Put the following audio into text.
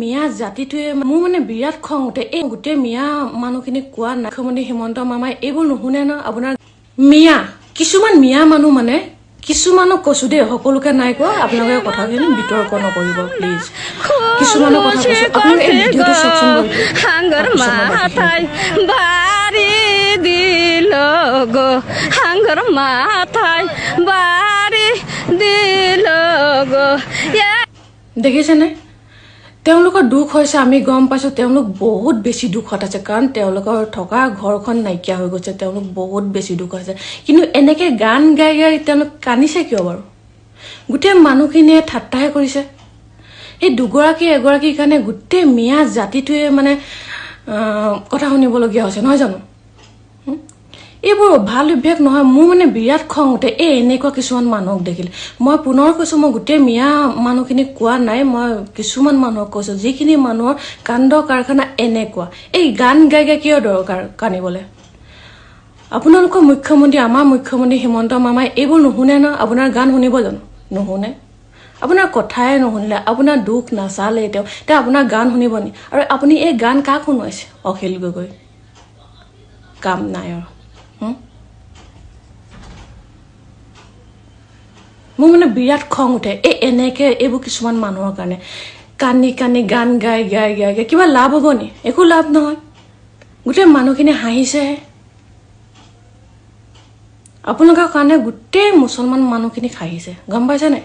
মিয়া জাতিটোৱে মোৰ মানে বিৰাট খং উঠে এই গোটেই মিয়া মানুহখিনি কোৱা নাই মুখ্যমন্ত্ৰী হিমন্ত মামাই এইবোৰ নুশুনে ন আপোনাৰ মিয়া কিছুমান মিয়া মানুহ মানে কিছুমানক কৈছো দেই সকলোকে নাই কোৱা আপোনালোকে কথাখিনি বিতৰ্ক নকৰিব প্লিজ কিছুমানৰ কথা কৈছো আপোনালোকে এই ভিডিঅ'টো চাওকচোন হাঙ্গৰ মাথাই বাৰি দিল গো হাঙ্গৰ মাথাই বাৰি দিল গো দেখিছেনে তেওঁলোকৰ দুখ হৈছে আমি গম পাইছো তেওঁলোক বহুত বেছি দুখত আছে কাৰণ তেওঁলোকৰ থকা ঘৰখন নাইকিয়া হৈ গৈছে তেওঁলোক বহুত বেছি দুখ আছে কিন্তু এনেকে গান গাই গাই তেওঁলোক কানিছে কিয় বাৰু গোটেই মানুহখিনিয়ে ঠাট্টাহে কৰিছে এই দুগৰাকী এগৰাকীৰ কাৰণে গোটেই মিয়া জাতিটোৱে মানে কথা শুনিবলগীয়া হৈছে নহয় জানো এইবোৰ ভাল অভ্যাস নহয় মোৰ মানে বিৰাট খং উঠে এই এনেকুৱা কিছুমান মানুহক দেখিলে মই পুনৰ কৈছো মই গোটেই মিয়া মানুহখিনি কোৱা নাই মই কিছুমান মানুহক কৈছো যিখিনি মানুহৰ কাণ্ড কাৰখানা এনেকুৱা এই গান গাই গাই কিয় দৰকাৰ কানিবলৈ আপোনালোকৰ মুখ্যমন্ত্ৰী আমাৰ মুখ্যমন্ত্ৰী হিমন্ত মামাই এইবোৰ নুশুনে ন আপোনাৰ গান শুনিব জানো নুশুনে আপোনাৰ কথাই নুশুনিলে আপোনাৰ দুখ নাচালে তেওঁ আপোনাৰ গান শুনিব নি আৰু আপুনি এই গান কাক শুনাইছে অখিল গগৈ কাম নাই আৰু মোৰ মানে বিৰাট খং উঠে এই এনেকে এইবোৰ কিছুমান মানুহৰ কাৰণে কানি কানি গান গাই গাই গাই গাই কিবা লাভ হ'ব নি একো লাভ নহয় গোটেই মানুহখিনি হাঁহিছেহে আপোনালোকৰ কাৰণে গোটেই মুছলমান মানুহখিনি হাঁহিছে গম পাইছে নাই